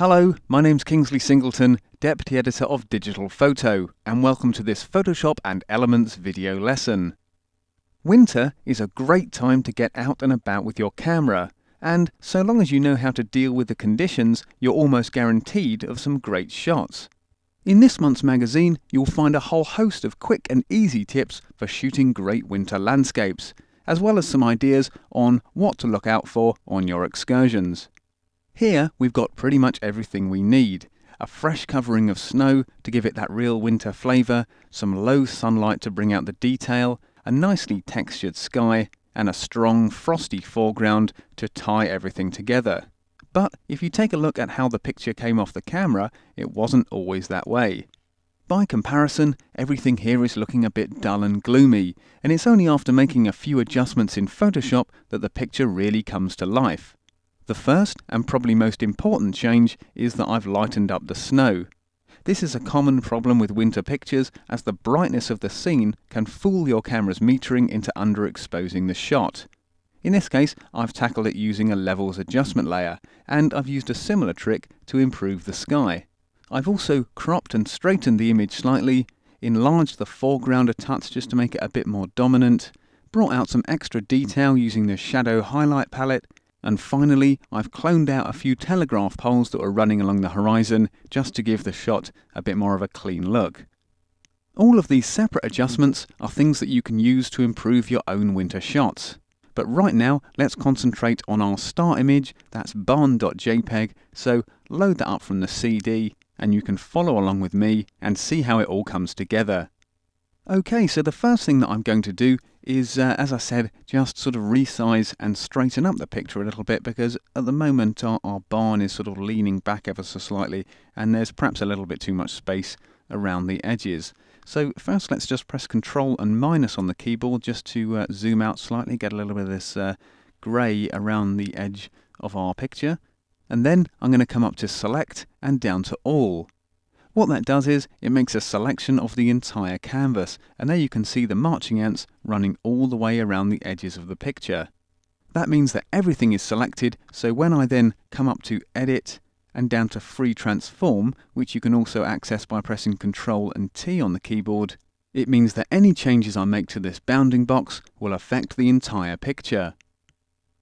Hello, my name's Kingsley Singleton, Deputy Editor of Digital Photo, and welcome to this Photoshop and Elements video lesson. Winter is a great time to get out and about with your camera, and so long as you know how to deal with the conditions, you're almost guaranteed of some great shots. In this month's magazine, you'll find a whole host of quick and easy tips for shooting great winter landscapes, as well as some ideas on what to look out for on your excursions. Here we've got pretty much everything we need. A fresh covering of snow to give it that real winter flavour, some low sunlight to bring out the detail, a nicely textured sky, and a strong frosty foreground to tie everything together. But if you take a look at how the picture came off the camera, it wasn't always that way. By comparison, everything here is looking a bit dull and gloomy, and it's only after making a few adjustments in Photoshop that the picture really comes to life. The first and probably most important change is that I've lightened up the snow. This is a common problem with winter pictures, as the brightness of the scene can fool your camera's metering into underexposing the shot. In this case, I've tackled it using a levels adjustment layer, and I've used a similar trick to improve the sky. I've also cropped and straightened the image slightly, enlarged the foreground a touch just to make it a bit more dominant, brought out some extra detail using the shadow highlight palette, and finally, I've cloned out a few telegraph poles that were running along the horizon just to give the shot a bit more of a clean look. All of these separate adjustments are things that you can use to improve your own winter shots. But right now, let's concentrate on our start image, that's barn.jpg, so load that up from the CD and you can follow along with me and see how it all comes together. Okay, so the first thing that I'm going to do is, as I said, just sort of resize and straighten up the picture a little bit, because at the moment our barn is sort of leaning back ever so slightly and there's perhaps a little bit too much space around the edges. So first let's just press Ctrl and minus on the keyboard just to zoom out slightly, get a little bit of this grey around the edge of our picture, and then I'm going to come up to Select and down to All. What that does is, it makes a selection of the entire canvas, and there you can see the marching ants running all the way around the edges of the picture. That means that everything is selected, so when I then come up to Edit and down to Free Transform, which you can also access by pressing Ctrl and T on the keyboard, it means that any changes I make to this bounding box will affect the entire picture.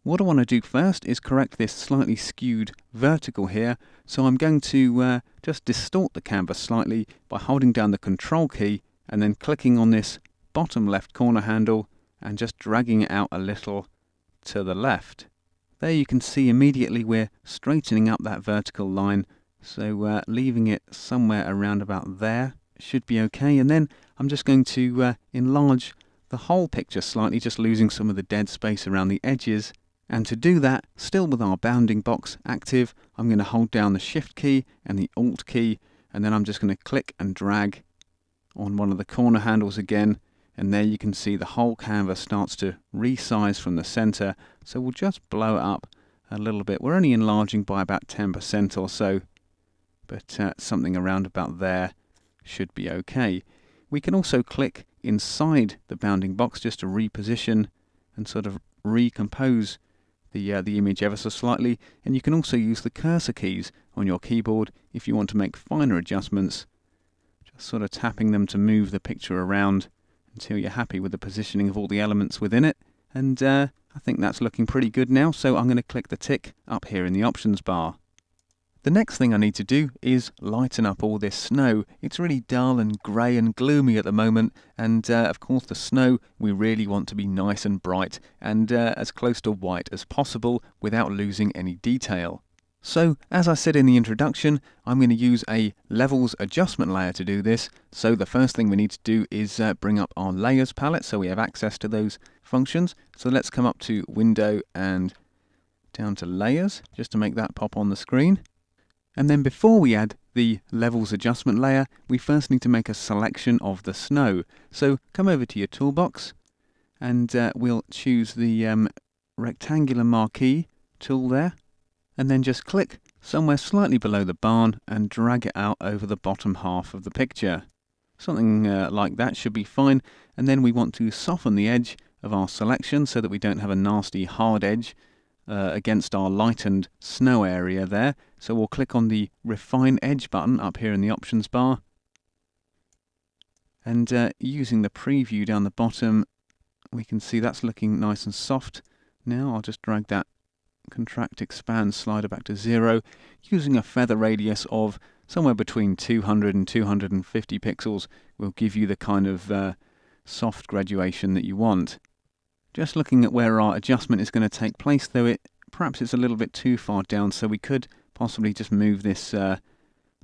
What I want to do first is correct this slightly skewed vertical here, so I'm going to just distort the canvas slightly by holding down the Control key and then clicking on this bottom left corner handle and just dragging it out a little to the left. There you can see immediately we're straightening up that vertical line, so leaving it somewhere around about there should be okay, and then I'm just going to enlarge the whole picture slightly, just losing some of the dead space around the edges. And to do that, still with our bounding box active, I'm going to hold down the Shift key and the Alt key, and then I'm just going to click and drag on one of the corner handles again, and there you can see the whole canvas starts to resize from the center, so we'll just blow it up a little bit. We're only enlarging by about 10% or so, but something around about there should be okay. We can also click inside the bounding box just to reposition and sort of recompose the image ever so slightly, and you can also use the cursor keys on your keyboard if you want to make finer adjustments, just sort of tapping them to move the picture around until you're happy with the positioning of all the elements within it. And I think that's looking pretty good now, so I'm going to click the tick up here in the options bar. The next thing I need to do is lighten up all this snow. It's really dull and grey and gloomy at the moment, and of course the snow we really want to be nice and bright and as close to white as possible without losing any detail. So, as I said in the introduction, I'm going to use a levels adjustment layer to do this. So the first thing we need to do is bring up our layers palette so we have access to those functions. So let's come up to Window and down to Layers just to make that pop on the screen. And then before we add the levels adjustment layer, we first need to make a selection of the snow. So come over to your toolbox and we'll choose the rectangular marquee tool there, and then just click somewhere slightly below the barn and drag it out over the bottom half of the picture. Something like that should be fine, and then we want to soften the edge of our selection so that we don't have a nasty hard edge against our lightened snow area there. So we'll click on the Refine Edge button up here in the options bar. And using the preview down the bottom, we can see that's looking nice and soft. Now I'll just drag that contract expand slider back to 0, using a feather radius of somewhere between 200 and 250 pixels will give you the kind of soft graduation that you want. Just looking at where our adjustment is going to take place, though perhaps it's a little bit too far down, so we could possibly just move this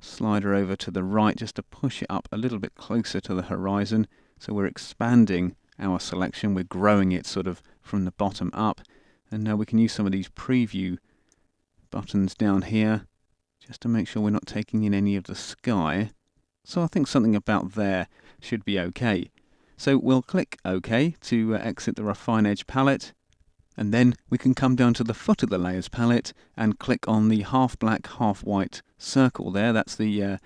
slider over to the right just to push it up a little bit closer to the horizon. So we're expanding our selection, we're growing it sort of from the bottom up. And now we can use some of these preview buttons down here just to make sure we're not taking in any of the sky. So I think something about there should be okay. So we'll click OK to exit the Refine Edge palette, and then we can come down to the foot of the Layers palette and click on the half black, half white circle there. That's the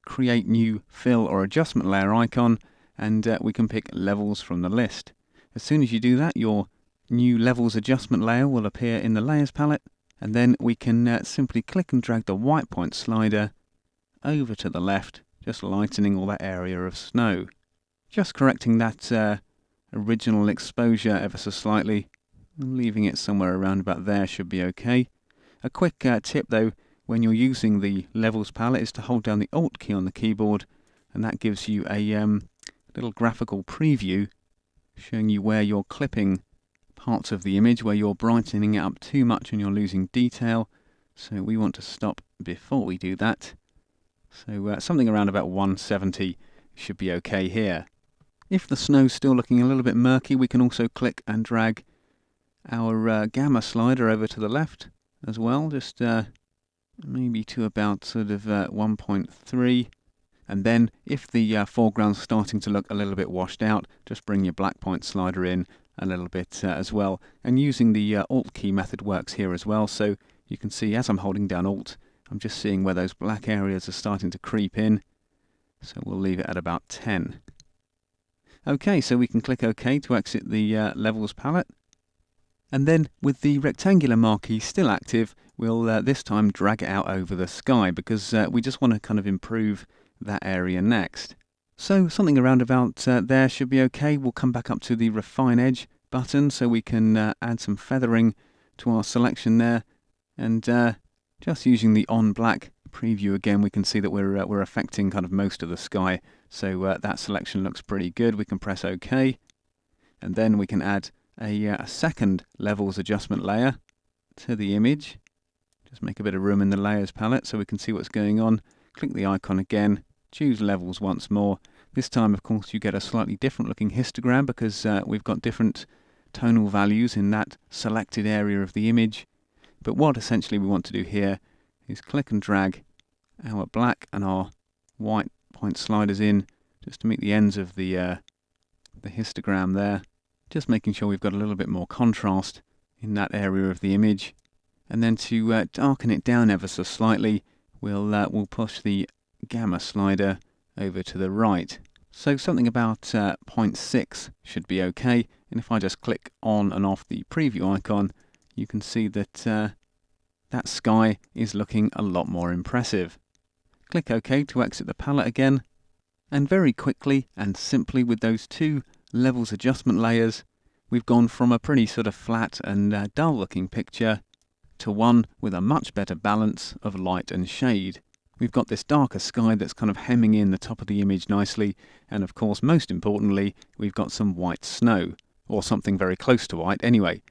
Create New Fill or Adjustment Layer icon, and we can pick Levels from the list. As soon as you do that, your new Levels Adjustment layer will appear in the Layers palette, and then we can simply click and drag the white point slider over to the left, just lightening all that area of snow. Just correcting that original exposure ever so slightly, and leaving it somewhere around about there should be okay. A quick tip though, when you're using the Levels palette, is to hold down the Alt key on the keyboard, and that gives you a little graphical preview showing you where you're clipping parts of the image, where you're brightening it up too much and you're losing detail. So we want to stop before we do that. So something around about 170 should be okay here. If the snow's still looking a little bit murky, we can also click and drag our gamma slider over to the left as well, just maybe to about sort of 1.3. And then if the foreground's starting to look a little bit washed out, just bring your black point slider in a little bit as well. And using the Alt key method works here as well. So you can see as I'm holding down Alt, I'm just seeing where those black areas are starting to creep in. So we'll leave it at about 10. Okay, so we can click OK to exit the Levels palette. And then with the rectangular marquee still active, we'll this time drag it out over the sky, because we just want to kind of improve that area next. So something around about there should be okay. We'll come back up to the Refine Edge button so we can add some feathering to our selection there. And just using the on black preview again, we can see that we're affecting kind of most of the sky. So that selection looks pretty good. We can press OK. And then we can add a second Levels Adjustment layer to the image. Just make a bit of room in the Layers palette so we can see what's going on. Click the icon again. Choose Levels once more. This time, of course, you get a slightly different looking histogram because we've got different tonal values in that selected area of the image. But what essentially we want to do here is click and drag our black and our white point sliders in just to meet the ends of the histogram there. Just making sure we've got a little bit more contrast in that area of the image. And then to darken it down ever so slightly, we'll push the gamma slider over to the right. So something about 0.6 should be okay. And if I just click on and off the preview icon, you can see that that sky is looking a lot more impressive. Click OK to exit the palette again. And very quickly and simply with those two Levels Adjustment layers, we've gone from a pretty sort of flat and dull looking picture to one with a much better balance of light and shade. We've got this darker sky that's kind of hemming in the top of the image nicely, and of course, most importantly, we've got some white snow, or something very close to white anyway.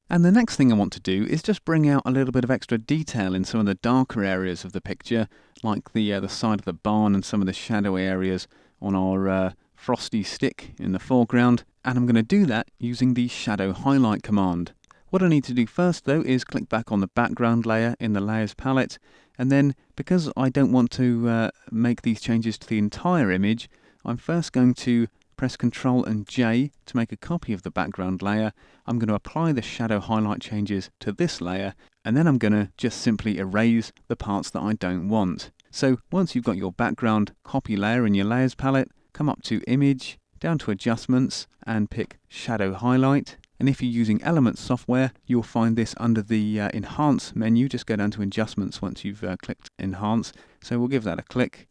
And the next thing I want to do is just bring out a little bit of extra detail in some of the darker areas of the picture, like the side of the barn and some of the shadowy areas on our frosty stick in the foreground, and I'm going to do that using the Shadow Highlight command. What I need to do first though is click back on the background layer in the Layers palette, and then because I don't want to make these changes to the entire image, I'm first going to press Ctrl and J to make a copy of the background layer. I'm going to apply the shadow highlight changes to this layer, and then I'm going to just simply erase the parts that I don't want. So once you've got your background copy layer in your Layers palette, come up to Image, down to Adjustments, and pick Shadow Highlight. And if you're using Elements software, you'll find this under the Enhance menu. Just go down to Adjustments once you've clicked Enhance. So we'll give that a click,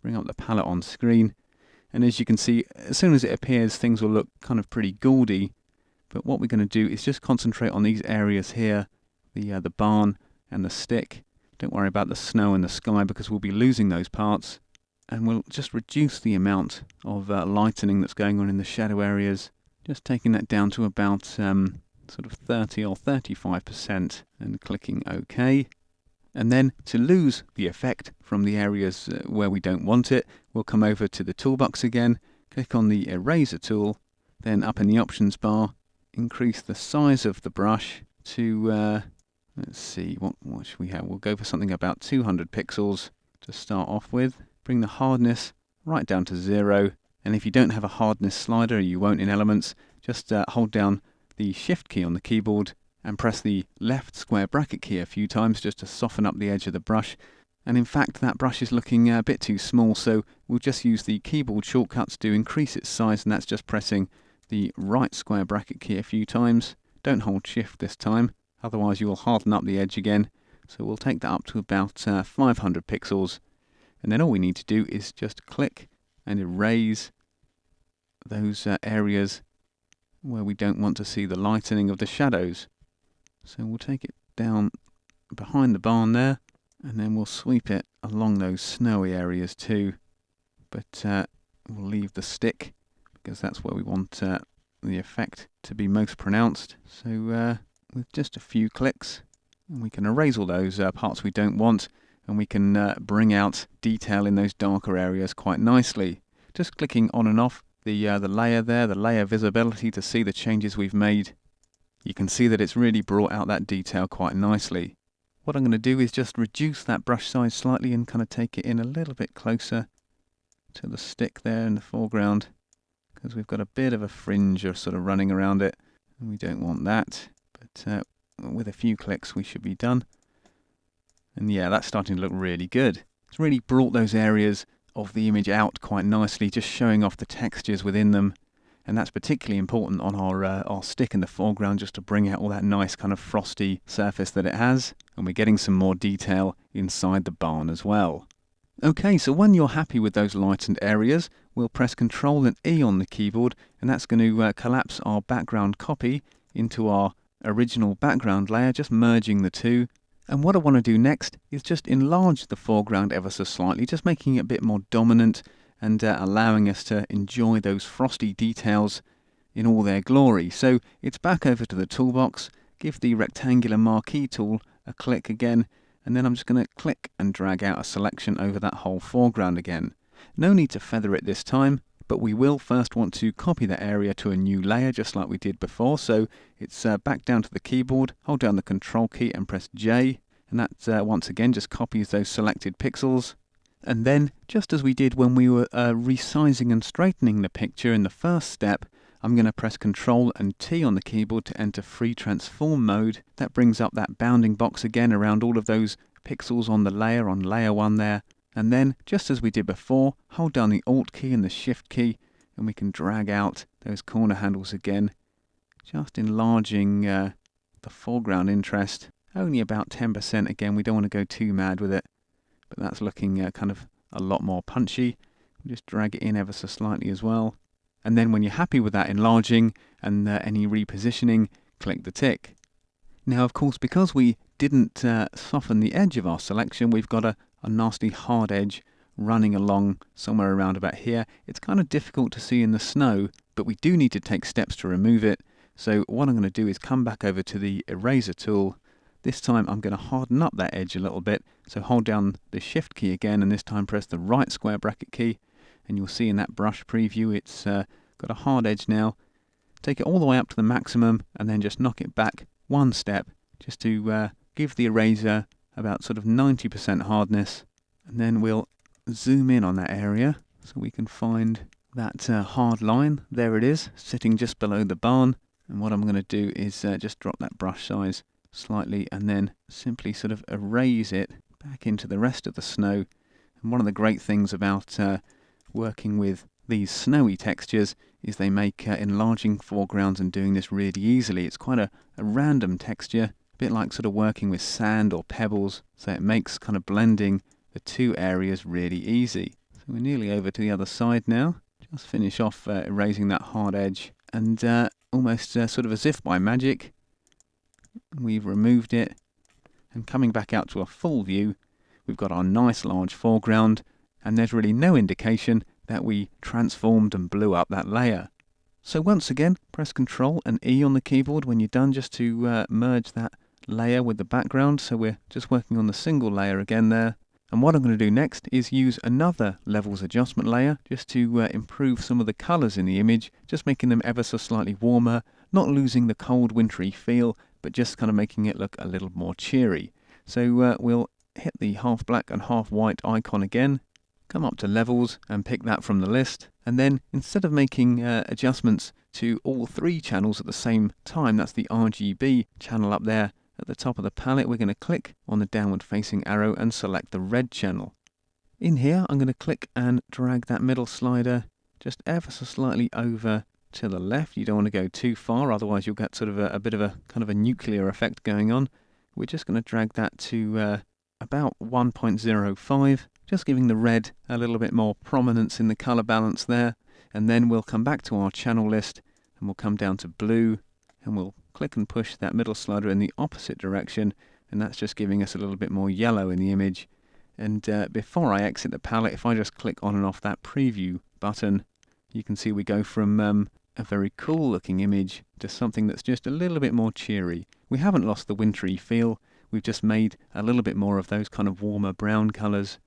bring up the palette on screen. And as you can see, as soon as it appears, things will look kind of pretty gaudy. But what we're going to do is just concentrate on these areas here, the barn and the stick. Don't worry about the snow and the sky because we'll be losing those parts. And we'll just reduce the amount of lightening that's going on in the shadow areas. Just taking that down to about sort of 30 or 35% and clicking OK. And then to lose the effect from the areas where we don't want it, we'll come over to the toolbox again, click on the eraser tool, then up in the options bar, increase the size of the brush to, let's see, what should we have? We'll go for something about 200 pixels to start off with. Bring the hardness right down to 0. And if you don't have a hardness slider, you won't in Elements, just hold down the Shift key on the keyboard and press the left square bracket key a few times just to soften up the edge of the brush. And in fact, that brush is looking a bit too small, so we'll just use the keyboard shortcuts to increase its size, and that's just pressing the right square bracket key a few times. Don't hold Shift this time, otherwise you will harden up the edge again. So we'll take that up to about 500 pixels. And then all we need to do is just click and erase those areas where we don't want to see the lightening of the shadows. So we'll take it down behind the barn there, and then we'll sweep it along those snowy areas too. But we'll leave the stick because that's where we want the effect to be most pronounced. So with just a few clicks, we can erase all those parts we don't want, and we can bring out detail in those darker areas quite nicely. Just clicking on and off the layer there, the layer visibility, to see the changes we've made. You can see that it's really brought out that detail quite nicely. What I'm going to do is just reduce that brush size slightly and kind of take it in a little bit closer to the stick there in the foreground, because we've got a bit of a fringe sort of running around it, and we don't want that. But with a few clicks we should be done. And yeah, that's starting to look really good. It's really brought those areas of the image out quite nicely, just showing off the textures within them. And that's particularly important on our stick in the foreground, just to bring out all that nice kind of frosty surface that it has. And we're getting some more detail inside the barn as well. Okay, so when you're happy with those lightened areas, we'll press Ctrl and E on the keyboard, and that's going to collapse our background copy into our original background layer, just merging the two. And what I want to do next is just enlarge the foreground ever so slightly, just making it a bit more dominant and allowing us to enjoy those frosty details in all their glory. So it's back over to the toolbox, give the rectangular marquee tool a click again, and then I'm just going to click and drag out a selection over that whole foreground again. No need to feather it this time, but we will first want to copy that area to a new layer just like we did before. So it's back down to the keyboard, hold down the Control key and press J, and that once again just copies those selected pixels. And then, just as we did when we were resizing and straightening the picture in the first step, I'm going to press Ctrl and T on the keyboard to enter free transform mode. That brings up that bounding box again around all of those pixels on the layer, on layer 1 there. And then, just as we did before, hold down the Alt key and the Shift key, and we can drag out those corner handles again, just enlarging the foreground interest. Only about 10% again, we don't want to go too mad with it. But that's looking kind of a lot more punchy. We'll just drag it in ever so slightly as well. And then when you're happy with that enlarging and any repositioning, click the tick. Now, of course, because we didn't soften the edge of our selection, we've got a nasty hard edge running along somewhere around about here. It's kind of difficult to see in the snow, but we do need to take steps to remove it. So what I'm going to do is come back over to the eraser tool. This time I'm going to harden up that edge a little bit, so hold down the Shift key again, and this time press the right square bracket key, and you'll see in that brush preview it's got a hard edge now. Take it all the way up to the maximum, and then just knock it back one step, just to give the eraser about sort of 90% hardness, and then we'll zoom in on that area, so we can find that hard line. There it is, sitting just below the barn, and what I'm going to do is just drop that brush size slightly and then simply sort of erase it back into the rest of the snow. And one of the great things about working with these snowy textures is they make enlarging foregrounds and doing this really easily. It's quite a random texture, a bit like sort of working with sand or pebbles, so it makes kind of blending the two areas really easy. So we're nearly over to the other side now. Just finish off erasing that hard edge, and almost sort of as if by magic, we've removed it, and coming back out to a full view, we've got our nice large foreground, and there's really no indication that we transformed and blew up that layer. So once again, press Ctrl and E on the keyboard when you're done, just to merge that layer with the background. So we're just working on the single layer again there. And what I'm going to do next is use another levels adjustment layer just to improve some of the colours in the image, just making them ever so slightly warmer, not losing the cold wintry feel, but just kind of making it look a little more cheery. So we'll hit the half black and half white icon again, come up to levels and pick that from the list, and then instead of making adjustments to all three channels at the same time, that's the RGB channel up there at the top of the palette, we're going to click on the downward facing arrow and select the red channel. In here I'm going to click and drag that middle slider just ever so slightly over to the left. You don't want to go too far, otherwise you'll get sort of a bit of a kind of a nuclear effect going on. We're just going to drag that to about 1.05, just giving the red a little bit more prominence in the colour balance there. And then we'll come back to our channel list and we'll come down to blue, and we'll click and push that middle slider in the opposite direction, and that's just giving us a little bit more yellow in the image. And before I exit the palette, if I just click on and off that preview button, you can see we go from a very cool looking image to something that's just a little bit more cheery. We haven't lost the wintry feel, we've just made a little bit more of those kind of warmer brown colours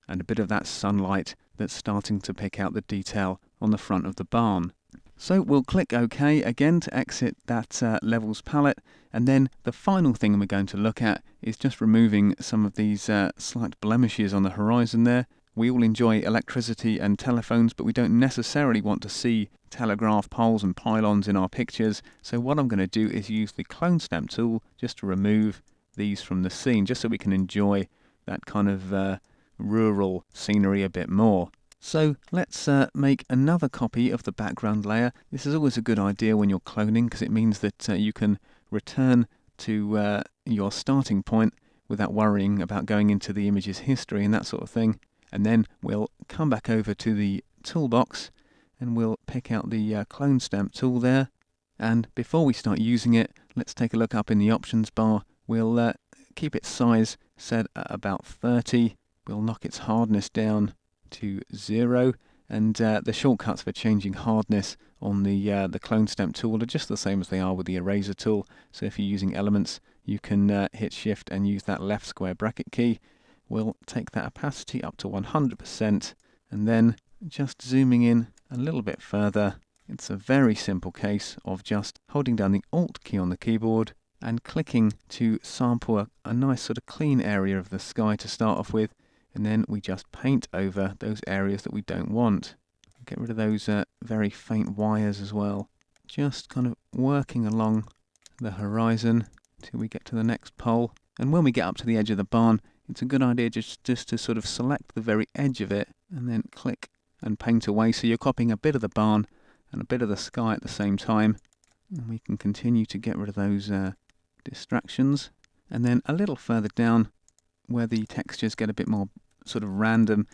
and a bit of that sunlight that's starting to pick out the detail on the front of the barn. So we'll click OK again to exit that levels palette, and then the final thing we're going to look at is just removing some of these slight blemishes on the horizon there. We all enjoy electricity and telephones, but we don't necessarily want to see telegraph poles and pylons in our pictures. So what I'm going to do is use the clone stamp tool just to remove these from the scene, just so we can enjoy that kind of rural scenery a bit more. So let's make another copy of the background layer. This is always a good idea when you're cloning, because it means that you can return to your starting point without worrying about going into the image's history and that sort of thing. And then we'll come back over to the toolbox and we'll pick out the clone stamp tool there. And before we start using it, let's take a look up in the options bar. We'll keep its size set at about 30. We'll knock its hardness down to 0, and the shortcuts for changing hardness on the clone stamp tool are just the same as they are with the eraser tool. So if you're using elements, you can hit shift and use that left square bracket key. We'll take that opacity up to 100%, and then just zooming in a little bit further, it's a very simple case of just holding down the Alt key on the keyboard and clicking to sample a nice sort of clean area of the sky to start off with, and then we just paint over those areas that we don't want. Get rid of those very faint wires as well. Just kind of working along the horizon till we get to the next pole. And when we get up to the edge of the barn, it's a good idea just to sort of select the very edge of it and then click and paint away, so you're copying a bit of the barn and a bit of the sky at the same time. And we can continue to get rid of those distractions. And then a little further down, where the textures get a bit more sort of random,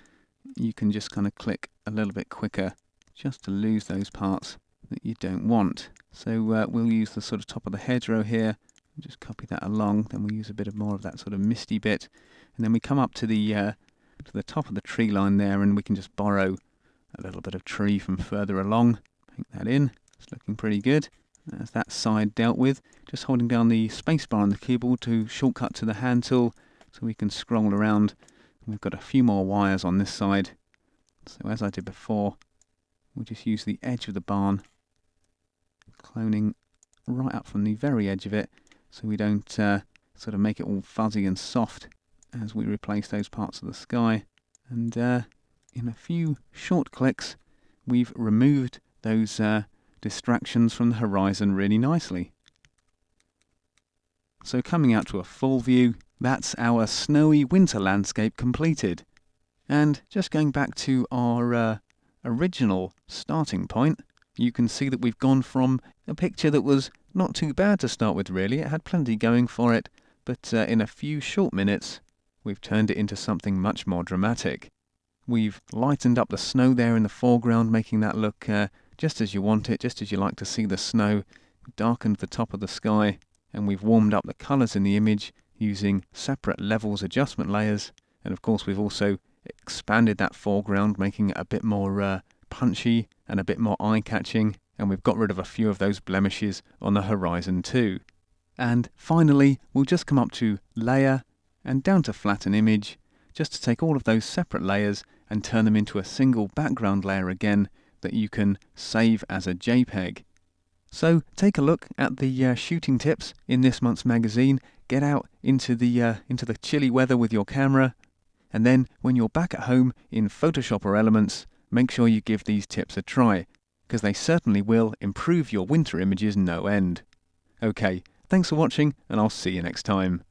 you can just kind of click a little bit quicker just to lose those parts that you don't want. So we'll use the sort of top of the hedgerow here, just copy that along, then we'll use a bit more of that sort of misty bit, and then we come up to the top of the tree line there, and we can just borrow a little bit of tree from further along, paint that in. It's looking pretty good. There's that side dealt with. Just holding down the spacebar on the keyboard to shortcut to the hand tool, so we can scroll around. We've got a few more wires on this side, so as I did before, we'll just use the edge of the barn, cloning right up from the very edge of it, so we don't sort of make it all fuzzy and soft as we replace those parts of the sky. And in a few short clicks, we've removed those distractions from the horizon really nicely. So coming out to a full view, that's our snowy winter landscape completed. And just going back to our original starting point, you can see that we've gone from a picture that was not too bad to start with really. It had plenty going for it, but in a few short minutes we've turned it into something much more dramatic. We've lightened up the snow there in the foreground, making that look just as you want it, just as you like to see the snow. Darkened the top of the sky, and we've warmed up the colours in the image using separate levels adjustment layers. And of course we've also expanded that foreground, making it a bit more punchy and a bit more eye-catching, and we've got rid of a few of those blemishes on the horizon too. And finally we'll just come up to Layer and down to Flatten Image, just to take all of those separate layers and turn them into a single background layer again that you can save as a JPEG. So take a look at the shooting tips in this month's magazine. Get out into the chilly weather with your camera, and then when you're back at home in Photoshop or Elements, make sure you give these tips a try, because they certainly will improve your winter images no end. Okay, thanks for watching, and I'll see you next time.